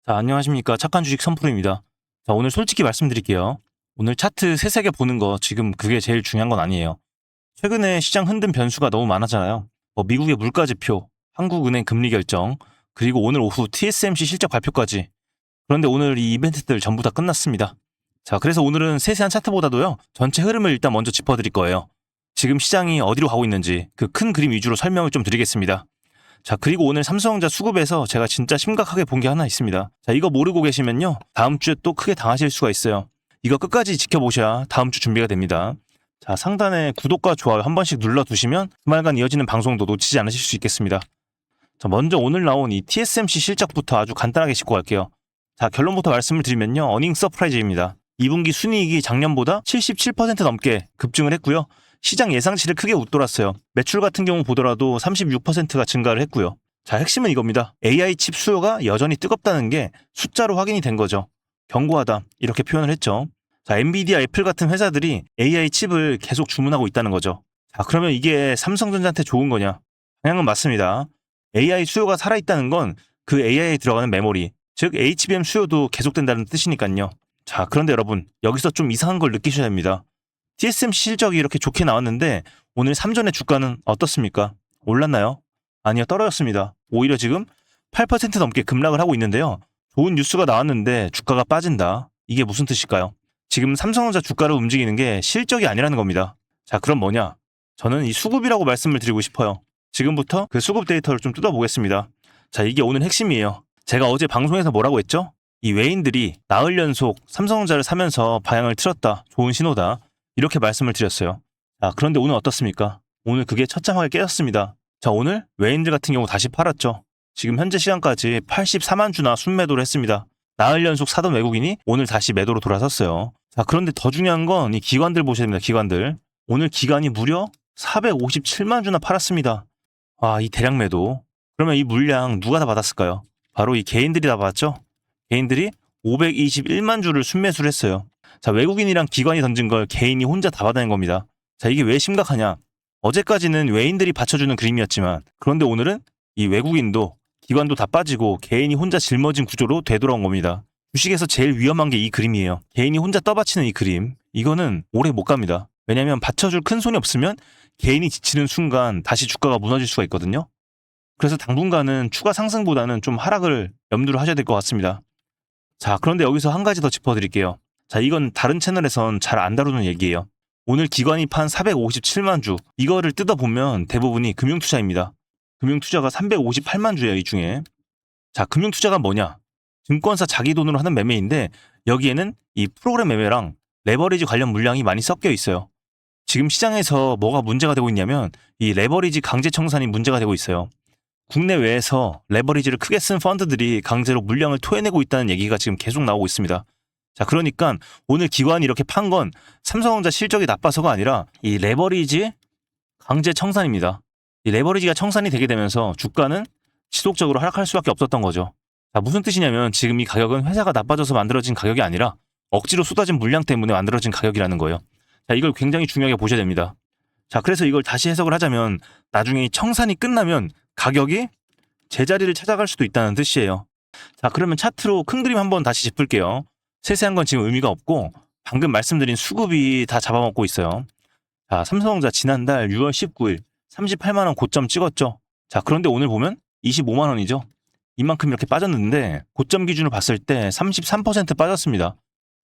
자, 안녕하십니까. 착한 주식 선프로입니다. 자, 오늘 솔직히 말씀드릴게요. 오늘 차트 세세개 보는 거 지금 그게 제일 중요한 건 아니에요. 최근에 시장 흔든 변수가 너무 많았잖아요. 미국의 물가지표, 한국은행 금리 결정, 그리고 오늘 오후 TSMC 실적 발표까지. 그런데 오늘 이 이벤트들 전부 다 끝났습니다. 자, 그래서 오늘은 세세한 차트보다도요, 전체 흐름을 일단 먼저 짚어드릴 거예요. 지금 시장이 어디로 가고 있는지 그 큰 그림 위주로 설명을 좀 드리겠습니다. 자, 그리고 오늘 삼성전자 수급에서 제가 진짜 심각하게 본 게 하나 있습니다. 자, 이거 모르고 계시면요, 다음 주에 또 크게 당하실 수가 있어요. 이거 끝까지 지켜보셔야 다음 주 준비가 됩니다. 자, 상단에 구독과 좋아요 한 번씩 눌러두시면 주말간 이어지는 방송도 놓치지 않으실 수 있겠습니다. 자, 먼저 오늘 나온 이 TSMC 실적부터 아주 간단하게 짚고 갈게요. 자, 결론부터 말씀을 드리면요, 어닝 서프라이즈입니다. 2분기 순이익이 작년보다 77% 넘게 급증을 했고요. 시장 예상치를 크게 웃돌았어요. 매출 같은 경우 보더라도 36%가 증가를 했고요. 자, 핵심은 이겁니다. AI 칩 수요가 여전히 뜨겁다는 게 숫자로 확인이 된 거죠. 견고하다, 이렇게 표현을 했죠. 자, 엔비디아, 애플 같은 회사들이 AI 칩을 계속 주문하고 있다는 거죠. 자, 그러면 이게 삼성전자한테 좋은 거냐? 방향은 맞습니다. AI 수요가 살아있다는 건 그 AI에 들어가는 메모리, 즉 HBM 수요도 계속된다는 뜻이니까요. 자, 그런데 여러분, 여기서 좀 이상한 걸 느끼셔야 합니다. TSMC 실적이 이렇게 좋게 나왔는데 오늘 삼전의 주가는 어떻습니까? 올랐나요? 아니요, 떨어졌습니다. 오히려 지금 8% 넘게 급락을 하고 있는데요. 좋은 뉴스가 나왔는데 주가가 빠진다. 이게 무슨 뜻일까요? 지금 삼성전자 주가를 움직이는 게 실적이 아니라는 겁니다. 자, 그럼 뭐냐? 저는 이 수급이라고 말씀을 드리고 싶어요. 지금부터 그 수급 데이터를 좀 뜯어보겠습니다. 자, 이게 오늘 핵심이에요. 제가 어제 방송에서 뭐라고 했죠? 이 외인들이 나흘 연속 삼성전자를 사면서 방향을 틀었다. 좋은 신호다. 이렇게 말씀을 드렸어요. 자, 그런데 오늘 어떻습니까? 오늘 그게 처참하게 깨졌습니다. 자, 오늘 외인들 같은 경우 다시 팔았죠. 지금 현재 시간까지 84만 주나 순매도를 했습니다. 나흘 연속 사던 외국인이 오늘 다시 매도로 돌아섰어요. 자, 그런데 더 중요한 건 이 기관들 보셔야 됩니다. 기관들. 오늘 기관이 무려 457만 주나 팔았습니다. 아, 이 대량 매도. 그러면 이 물량 누가 다 받았을까요? 바로 이 개인들이 다 받았죠? 개인들이 521만 주를 순매수를 했어요. 자, 외국인이랑 기관이 던진 걸 개인이 혼자 다 받아낸 겁니다. 자, 이게 왜 심각하냐? 어제까지는 외인들이 받쳐주는 그림이었지만, 그런데 오늘은 이 외국인도 기관도 다 빠지고 개인이 혼자 짊어진 구조로 되돌아온 겁니다. 주식에서 제일 위험한 게 이 그림이에요. 개인이 혼자 떠받치는 이 그림. 이거는 오래 못 갑니다. 왜냐면 받쳐줄 큰 손이 없으면 개인이 지치는 순간 다시 주가가 무너질 수가 있거든요. 그래서 당분간은 추가 상승보다는 좀 하락을 염두를 하셔야 될 것 같습니다. 자, 그런데 여기서 한 가지 더 짚어드릴게요. 자, 이건 다른 채널에선 잘 안 다루는 얘기예요. 오늘 기관이 판 457만 주, 이거를 뜯어보면 대부분이 금융투자입니다. 금융투자가 358만 주예요, 이 중에. 자, 금융투자가 뭐냐? 증권사 자기 돈으로 하는 매매인데 여기에는 이 프로그램 매매랑 레버리지 관련 물량이 많이 섞여 있어요. 지금 시장에서 뭐가 문제가 되고 있냐면 이 레버리지 강제 청산이 문제가 되고 있어요. 국내외에서 레버리지를 크게 쓴 펀드들이 강제로 물량을 토해내고 있다는 얘기가 지금 계속 나오고 있습니다. 자, 그러니까 오늘 기관이 이렇게 판 건 삼성전자 실적이 나빠서가 아니라 이 레버리지 강제 청산입니다. 이 레버리지가 청산이 되게 되면서 주가는 지속적으로 하락할 수밖에 없었던 거죠. 자, 무슨 뜻이냐면 지금 이 가격은 회사가 나빠져서 만들어진 가격이 아니라 억지로 쏟아진 물량 때문에 만들어진 가격이라는 거예요. 자, 이걸 굉장히 중요하게 보셔야 됩니다. 자, 그래서 이걸 다시 해석을 하자면 나중에 이 청산이 끝나면 가격이 제자리를 찾아갈 수도 있다는 뜻이에요. 자, 그러면 차트로 큰 그림 한번 다시 짚을게요. 세세한 건 지금 의미가 없고 방금 말씀드린 수급이 다 잡아먹고 있어요. 자, 삼성전자 지난달 6월 19일 38만 원 고점 찍었죠. 자, 그런데 오늘 보면 25만 원이죠. 이만큼 이렇게 빠졌는데 고점 기준으로 봤을 때 33% 빠졌습니다.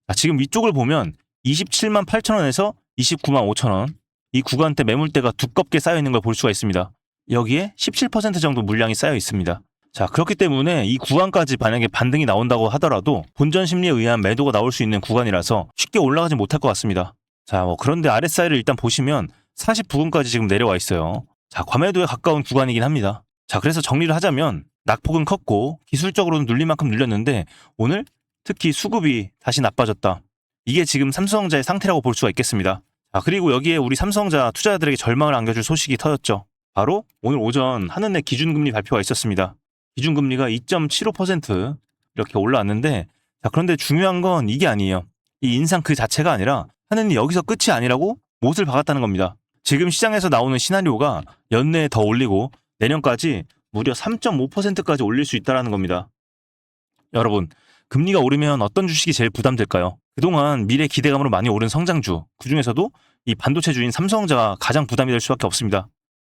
자, 지금 위쪽을 보면 27만 8천 원에서 29만 5천 원. 이 구간대 매물대가 두껍게 쌓여 있는 걸 볼 수가 있습니다. 여기에 17% 정도 물량이 쌓여 있습니다. 자, 그렇기 때문에 이 구간까지 만약에 반등이 나온다고 하더라도 본전 심리에 의한 매도가 나올 수 있는 구간이라서 쉽게 올라가지 못할 것 같습니다. 자, 그런데 RSI를 일단 보시면 49분까지 지금 내려와 있어요. 자, 과매도에 가까운 구간이긴 합니다. 자, 그래서 정리를 하자면 낙폭은 컸고 기술적으로는 눌릴 만큼 눌렸는데 오늘 특히 수급이 다시 나빠졌다. 이게 지금 삼성전자의 상태라고 볼 수가 있겠습니다. 자, 그리고 여기에 우리 삼성전자 투자자들에게 절망을 안겨줄 소식이 터졌죠. 바로 오늘 오전 한은의 기준금리 발표가 있었습니다. 기준금리가 2.75% 이렇게 올라왔는데, 자, 그런데 중요한 건 이게 아니에요. 이 인상 그 자체가 아니라 한은이 여기서 끝이 아니라고 못을 박았다는 겁니다. 지금 시장에서 나오는 시나리오가 연내에 더 올리고 내년까지 무려 3.5%까지 올릴 수 있다는 겁니다. 여러분, 금리가 오르면 어떤 주식이 제일 부담될까요? 그동안 미래 기대감으로 많이 오른 성장주, 그중에서도 이 반도체주인 삼성전자가 가장 부담이 될 수밖에 없습니다.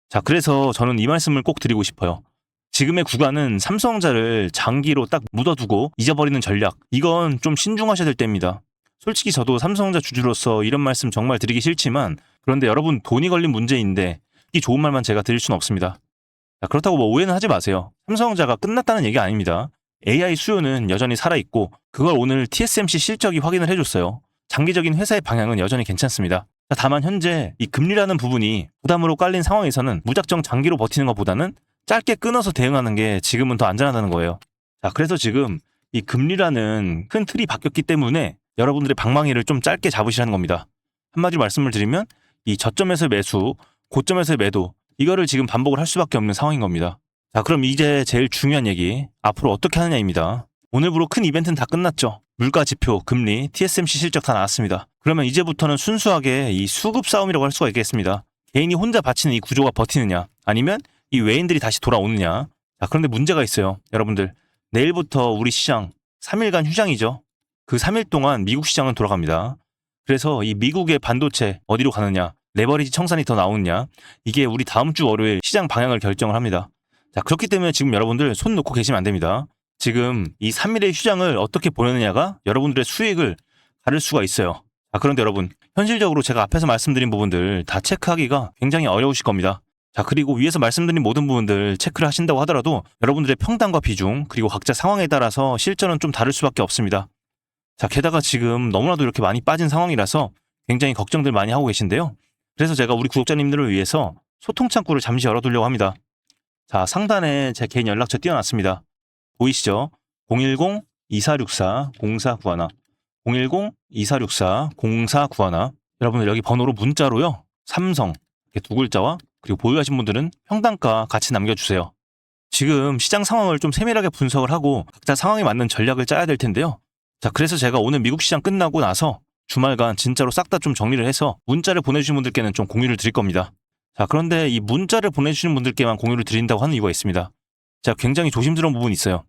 자, 그래서 저는 이 말씀을 꼭 드리고 싶어요. 지금의 구간은 삼성전자를 장기로 딱 묻어두고 잊어버리는 전략, 이건 좀 신중하셔야 될 때입니다. 솔직히 저도 삼성전자 주주로서 이런 말씀 정말 드리기 싫지만, 그런데 여러분 돈이 걸린 문제인데 이 좋은 말만 제가 드릴 수는 없습니다. 자, 그렇다고 뭐 오해는 하지 마세요. 삼성전자가 끝났다는 얘기 아닙니다. AI 수요는 여전히 살아있고 그걸 오늘 TSMC 실적이 확인을 해줬어요. 장기적인 회사의 방향은 여전히 괜찮습니다. 자, 다만 현재 이 금리라는 부분이 부담으로 깔린 상황에서는 무작정 장기로 버티는 것보다는 짧게 끊어서 대응하는 게 지금은 더 안전하다는 거예요. 자, 그래서 지금 이 금리라는 큰 틀이 바뀌었기 때문에 여러분들의 방망이를 좀 짧게 잡으시라는 겁니다. 한마디로 말씀을 드리면 이 저점에서 매수, 고점에서 매도, 이거를 지금 반복을 할 수밖에 없는 상황인 겁니다. 자, 그럼 이제 제일 중요한 얘기, 앞으로 어떻게 하느냐입니다. 오늘부로 큰 이벤트는 다 끝났죠. 물가 지표, 금리, TSMC 실적 다 나왔습니다. 그러면 이제부터는 순수하게 이 수급 싸움이라고 할 수가 있겠습니다. 개인이 혼자 바치는 이 구조가 버티느냐, 아니면 이 외인들이 다시 돌아오느냐. 자, 그런데 문제가 있어요. 여러분들, 내일부터 우리 시장 3일간 휴장이죠. 그 3일 동안 미국 시장은 돌아갑니다. 그래서 이 미국의 반도체 어디로 가느냐, 레버리지 청산이 더 나오느냐, 이게 우리 다음 주 월요일 시장 방향을 결정을 합니다. 자, 그렇기 때문에 지금 여러분들 손 놓고 계시면 안 됩니다. 지금 이 3일의 휴장을 어떻게 보내느냐가 여러분들의 수익을 가를 수가 있어요. 자, 그런데 여러분, 현실적으로 제가 앞에서 말씀드린 부분들 다 체크하기가 굉장히 어려우실 겁니다. 자, 그리고 위에서 말씀드린 모든 부분들 체크를 하신다고 하더라도 여러분들의 평단과 비중, 그리고 각자 상황에 따라서 실전은 좀 다를 수밖에 없습니다. 자, 게다가 지금 너무나도 이렇게 많이 빠진 상황이라서 굉장히 걱정들 많이 하고 계신데요. 그래서 제가 우리 구독자님들을 위해서 소통 창구를 잠시 열어두려고 합니다. 자, 상단에 제 개인 연락처 띄워놨습니다. 보이시죠? 010-2464-0491 010-2464-0491 여러분들 여기 번호로 문자로요. 삼성 이렇게 두 글자와 그리고 보유하신 분들은 평단가 같이 남겨주세요. 지금 시장 상황을 좀 세밀하게 분석을 하고 각자 상황에 맞는 전략을 짜야 될 텐데요. 자, 그래서 제가 오늘 미국 시장 끝나고 나서 주말간 진짜로 싹 다 좀 정리를 해서 문자를 보내주신 분들께는 좀 공유를 드릴 겁니다. 자, 그런데 이 문자를 보내주시는 분들께만 공유를 드린다고 하는 이유가 있습니다. 제가 굉장히 조심스러운 부분이 있어요.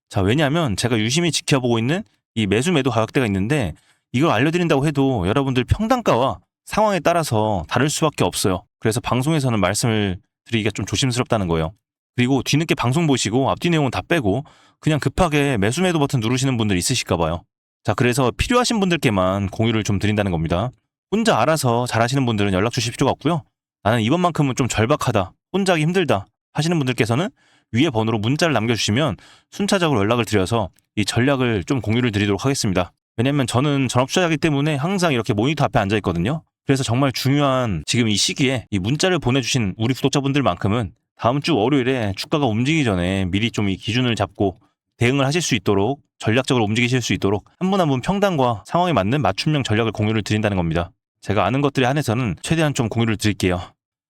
자, 왜냐하면 제가 유심히 지켜보고 있는 이 매수 매도 가격대가 있는데 이걸 알려드린다고 해도 여러분들 평단가와 상황에 따라서 다를 수밖에 없어요. 그래서 방송에서는 말씀을 드리기가 좀 조심스럽다는 거예요. 그리고 뒤늦게 방송 보시고 앞뒤 내용은 다 빼고 그냥 급하게 매수 매도 버튼 누르시는 분들 있으실까 봐요. 자, 그래서 필요하신 분들께만 공유를 좀 드린다는 겁니다. 혼자 알아서 잘하시는 분들은 연락 주실 필요가 없고요. 나는 이번만큼은 좀 절박하다, 혼자 하기 힘들다 하시는 분들께서는 위에 번호로 문자를 남겨주시면 순차적으로 연락을 드려서 이 전략을 좀 공유를 드리도록 하겠습니다. 왜냐면 저는 전업 투자자이기 때문에 항상 이렇게 모니터 앞에 앉아 있거든요. 그래서 정말 중요한 지금 이 시기에 이 문자를 보내주신 우리 구독자분들만큼은 다음 주 월요일에 주가가 움직이기 전에 미리 좀 이 기준을 잡고 대응을 하실 수 있도록 전략적으로 움직이실 수 있도록 한 분 한 분 평단과 상황에 맞는 맞춤형 전략을 공유를 드린다는 겁니다. 제가 아는 것들에 한해서는 최대한 좀 공유를 드릴게요.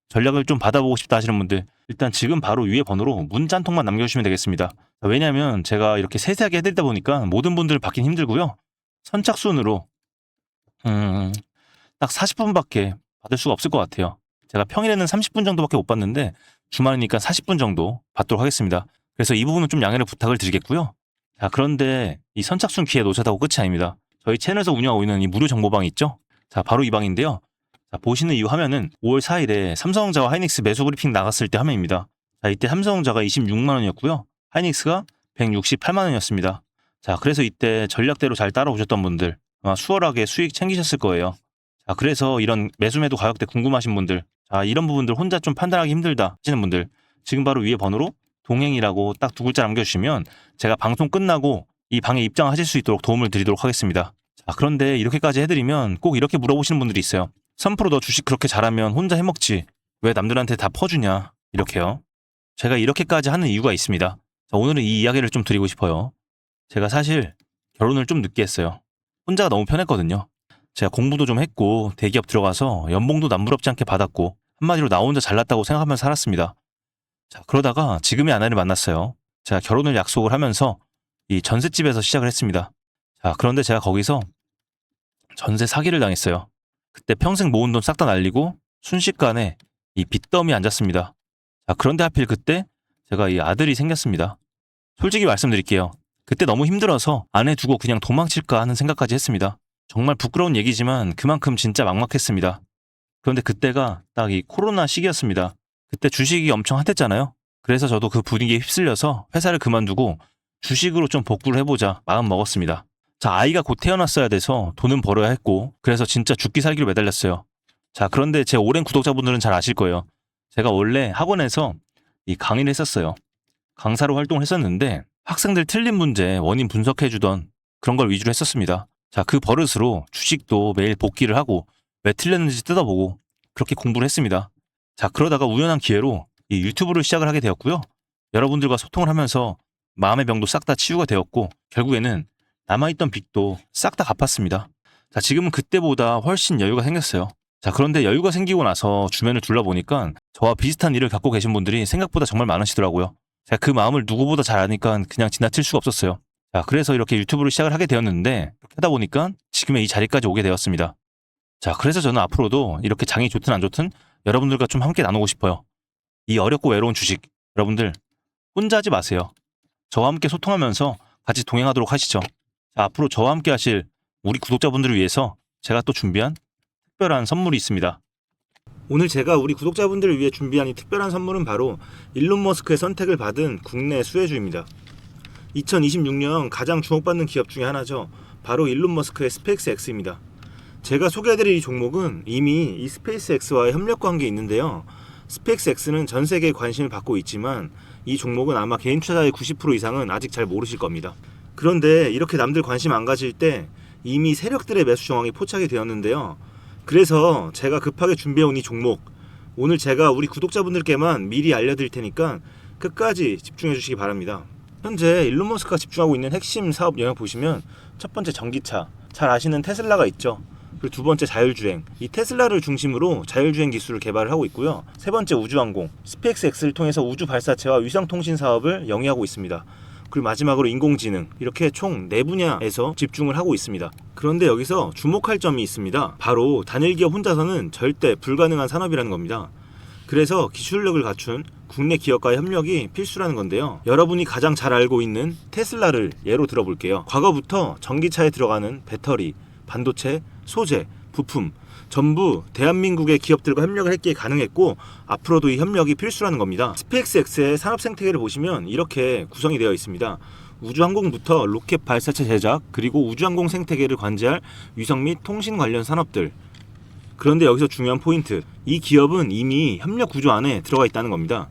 전략을 좀 받아보고 싶다 하시는 분들 일단 지금 바로 위에 번호로 문자 한 통만 남겨주시면 되겠습니다. 왜냐하면 제가 이렇게 세세하게 해드리다 보니까 모든 분들 받긴 힘들고요. 선착순으로 딱 40분밖에 받을 수가 없을 것 같아요. 제가 평일에는 30분 정도밖에 못 받는데 주말이니까 40분 정도 받도록 하겠습니다. 그래서 이 부분은 좀 양해를 부탁을 드리겠고요. 자, 그런데 이 선착순 기회 놓쳤다고 끝이 아닙니다. 저희 채널에서 운영하고 있는 이 무료 정보방이 있죠? 자, 바로 이 방인데요. 자, 보시는 이 화면은 5월 4일에 삼성전자와 하이닉스 매수 브리핑 나갔을 때 화면입니다. 자, 이때 삼성전자가 26만 원이었고요. 하이닉스가 168만 원이었습니다. 자, 그래서 이때 전략대로 잘 따라오셨던 분들 아마 수월하게 수익 챙기셨을 거예요. 자, 그래서 이런 매수 매도 가격대 궁금하신 분들, 자, 이런 부분들 혼자 좀 판단하기 힘들다 하시는 분들 지금 바로 위에 번호로 동행이라고 딱 두 글자 남겨주시면 제가 방송 끝나고 이 방에 입장하실 수 있도록 도움을 드리도록 하겠습니다. 자, 그런데 이렇게까지 해드리면 꼭 이렇게 물어보시는 분들이 있어요. 3% 너 주식 그렇게 잘하면 혼자 해먹지 왜 남들한테 다 퍼주냐 이렇게요. 제가 이렇게까지 하는 이유가 있습니다. 자, 오늘은 이 이야기를 좀 드리고 싶어요. 제가 사실 결혼을 좀 늦게 했어요. 혼자가 너무 편했거든요. 제가 공부도 좀 했고 대기업 들어가서 연봉도 남부럽지 않게 받았고 한마디로 나 혼자 잘났다고 생각하면서 살았습니다. 자, 그러다가 지금의 아내를 만났어요. 제가 결혼을 약속을 하면서 이 전셋집에서 시작을 했습니다. 자, 그런데 제가 거기서 전세 사기를 당했어요. 그때 평생 모은 돈 싹 다 날리고 순식간에 이 빚더미에 앉았습니다. 자, 그런데 하필 그때 제가 이 아들이 생겼습니다. 솔직히 말씀드릴게요. 그때 너무 힘들어서 안에 두고 그냥 도망칠까 하는 생각까지 했습니다. 정말 부끄러운 얘기지만 그만큼 진짜 막막했습니다. 그런데 그때가 딱 이 코로나 시기였습니다. 그때 주식이 엄청 핫했잖아요. 그래서 저도 그 분위기에 휩쓸려서 회사를 그만두고 주식으로 좀 복구를 해보자 마음 먹었습니다. 자, 아이가 곧 태어났어야 돼서 돈은 벌어야 했고, 그래서 진짜 죽기 살기로 매달렸어요. 자, 그런데 제 오랜 구독자분들은 잘 아실 거예요. 제가 원래 학원에서 이 강의를 했었어요. 강사로 활동했었는데 학생들 틀린 문제 원인 분석해주던 그런 걸 위주로 했었습니다. 자, 그 버릇으로 주식도 매일 복기를 하고 왜 틀렸는지 뜯어보고 그렇게 공부를 했습니다. 자, 그러다가 우연한 기회로 이 유튜브를 시작을 하게 되었고요. 여러분들과 소통을 하면서 마음의 병도 싹 다 치유가 되었고, 결국에는 남아있던 빚도 싹 다 갚았습니다. 자, 지금은 그때보다 훨씬 여유가 생겼어요. 자, 그런데 여유가 생기고 나서 주변을 둘러보니까 저와 비슷한 일을 갖고 계신 분들이 생각보다 정말 많으시더라고요. 제가 그 마음을 누구보다 잘 아니까 그냥 지나칠 수가 없었어요. 자, 그래서 이렇게 유튜브를 시작을 하게 되었는데, 이렇게 하다 보니까 지금의 이 자리까지 오게 되었습니다. 자, 그래서 저는 앞으로도 이렇게 장이 좋든 안 좋든 여러분들과 좀 함께 나누고 싶어요. 이 어렵고 외로운 주식, 여러분들 혼자 하지 마세요. 저와 함께 소통하면서 같이 동행하도록 하시죠. 자, 앞으로 저와 함께 하실 우리 구독자분들을 위해서 제가 또 준비한 특별한 선물이 있습니다. 오늘 제가 우리 구독자분들을 위해 준비한 이 특별한 선물은 바로 일론 머스크의 선택을 받은 국내 수혜주입니다. 2026년 가장 주목받는 기업 중에 하나죠. 바로 일론 머스크의 스페이스X입니다. 제가 소개해드릴 이 종목은 이미 이 스페이스X와의 협력 관계에 있는데요. 스페이스X는 전 세계에 관심을 받고 있지만 이 종목은 아마 개인 투자자의 90% 이상은 아직 잘 모르실 겁니다. 그런데 이렇게 남들 관심 안 가질 때 이미 세력들의 매수 정황이 포착이 되었는데요. 그래서 제가 급하게 준비해온 이 종목, 오늘 제가 우리 구독자분들께만 미리 알려드릴 테니까 끝까지 집중해 주시기 바랍니다. 현재 일론 머스크가 집중하고 있는 핵심 사업 영역 보시면 첫 번째 전기차, 잘 아시는 테슬라가 있죠. 그리고 두 번째 자율주행, 이 테슬라를 중심으로 자율주행 기술을 개발을 하고 있고요. 세 번째 우주항공, 스페이스X를 통해서 우주 발사체와 위성통신 사업을 영위하고 있습니다. 그리고 마지막으로 인공지능, 이렇게 총 4분야에서 집중을 하고 있습니다. 그런데 여기서 주목할 점이 있습니다. 바로 단일 기업 혼자서는 절대 불가능한 산업이라는 겁니다. 그래서 기술력을 갖춘 국내 기업과의 협력이 필수라는 건데요. 여러분이 가장 잘 알고 있는 테슬라를 예로 들어볼게요. 과거부터 전기차에 들어가는 배터리, 반도체, 소재, 부품 전부 대한민국의 기업들과 협력을 했기에 가능했고, 앞으로도 이 협력이 필수라는 겁니다. 스페이스X의 산업 생태계를 보시면 이렇게 구성이 되어 있습니다. 우주항공부터 로켓 발사체 제작, 그리고 우주항공 생태계를 관제할 위성 및 통신 관련 산업들. 그런데 여기서 중요한 포인트, 이 기업은 이미 협력 구조 안에 들어가 있다는 겁니다.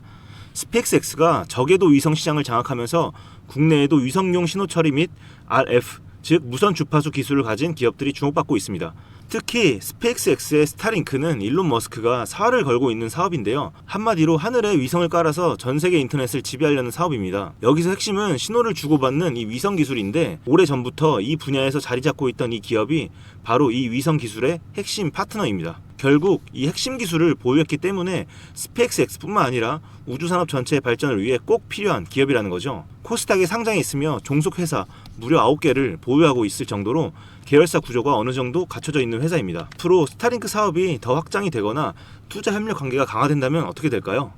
스페이스X가 저궤도 위성 시장을 장악하면서 국내에도 위성용 신호 처리 및 RF, 즉 무선 주파수 기술을 가진 기업들이 주목받고 있습니다. 특히 스페이스X의 스타링크는 일론 머스크가 사활을 걸고 있는 사업인데요. 한마디로 하늘에 위성을 깔아서 전 세계 인터넷을 지배하려는 사업입니다. 여기서 핵심은 신호를 주고받는 이 위성 기술인데, 오래전부터 이 분야에서 자리 잡고 있던 이 기업이 바로 이 위성 기술의 핵심 파트너입니다. 결국 이 핵심 기술을 보유했기 때문에 스페이스X뿐만 아니라 우주산업 전체의 발전을 위해 꼭 필요한 기업이라는 거죠. 코스닥에 상장해 있으며 종속회사 무려 9개를 보유하고 있을 정도로 계열사 구조가 어느 정도 갖춰져 있는 회사입니다. 앞으로 스타링크 사업이 더 확장이 되거나 투자 협력 관계가 강화된다면 어떻게 될까요?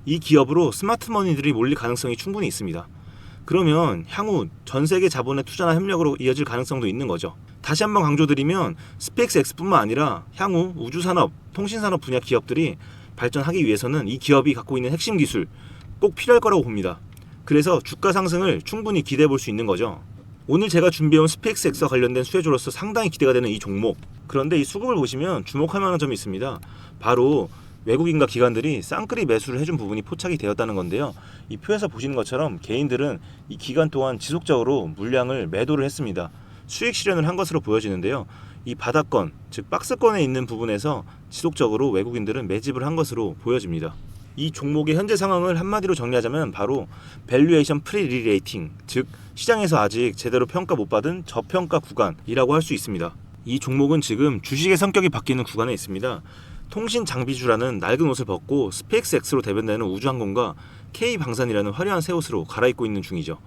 이 기업으로 스마트머니들이 몰릴 가능성이 충분히 있습니다. 그러면 향후 전 세계 자본의 투자나 협력으로 이어질 가능성도 있는 거죠. 다시 한번 강조드리면 스페이스X뿐만 아니라 향후 우주산업, 통신산업 분야 기업들이 발전하기 위해서는 이 기업이 갖고 있는 핵심 기술 꼭 필요할 거라고 봅니다. 그래서 주가 상승을 충분히 기대해 볼 수 있는 거죠. 오늘 제가 준비해온 스페이스X와 관련된 수혜주로서 상당히 기대가 되는 이 종목. 그런데 이 수급을 보시면 주목할 만한 점이 있습니다. 바로 외국인과 기관들이 쌍끌이 매수를 해준 부분이 포착이 되었다는 건데요. 이 표에서 보시는 것처럼 개인들은 이 기간 동안 지속적으로 물량을 매도를 했습니다. 수익 실현을 한 것으로 보여지는데요. 이 바닥권, 즉 박스권에 있는 부분에서 지속적으로 외국인들은 매집을 한 것으로 보여집니다. 이 종목의 현재 상황을 한마디로 정리하자면 바로 밸류에이션 프리리레이팅, 즉 시장에서 아직 제대로 평가 못 받은 저평가 구간이라고 할 수 있습니다. 이 종목은 지금 주식의 성격이 바뀌는 구간에 있습니다. 통신 장비주라는 낡은 옷을 벗고 스페이스X로 대변되는 우주항공과 K방산이라는 화려한 새 옷으로 갈아입고 있는 중이죠.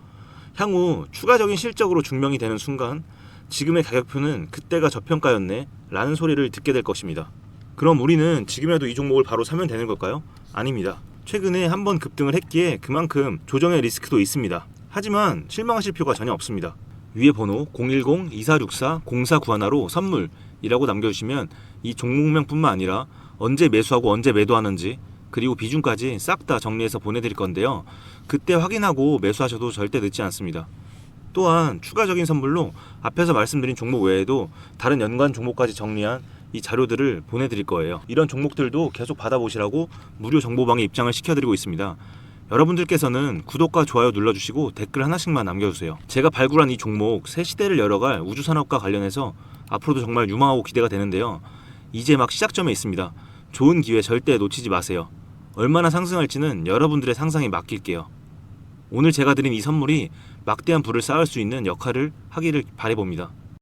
향후 추가적인 실적으로 증명이 되는 순간 지금의 가격표는 그때가 저평가였네 라는 소리를 듣게 될 것입니다. 그럼 우리는 지금이라도 이 종목을 바로 사면 되는 걸까요? 아닙니다. 최근에 한번 급등을 했기에 그만큼 조정의 리스크도 있습니다. 하지만 실망하실 필요가 전혀 없습니다. 위에 번호 010-2464-0491로 선물이라고 남겨주시면 이 종목명뿐만 아니라 언제 매수하고 언제 매도하는지 그리고 비중까지 싹 다 정리해서 보내드릴 건데요. 그때 확인하고 매수하셔도 절대 늦지 않습니다. 또한 추가적인 선물로 앞에서 말씀드린 종목 외에도 다른 연관 종목까지 정리한 이 자료들을 보내드릴 거예요. 이런 종목들도 계속 받아보시라고 무료 정보방에 입장을 시켜드리고 있습니다. 여러분들께서는 구독과 좋아요 눌러주시고 댓글 하나씩만 남겨주세요. 제가 발굴한 이 종목 새 시대를 열어갈 우주산업과 관련해서 앞으로도 정말 유망하고 기대가 되는데요. 이제 막 시작점에 있습니다. 좋은 기회 절대 놓치지 마세요. 얼마나 상승할지는 여러분들의 상상에 맡길게요. 오늘 제가 드린 이 선물이 막대한 부를 쌓을 수 있는 역할을 하기를 바라봅니다.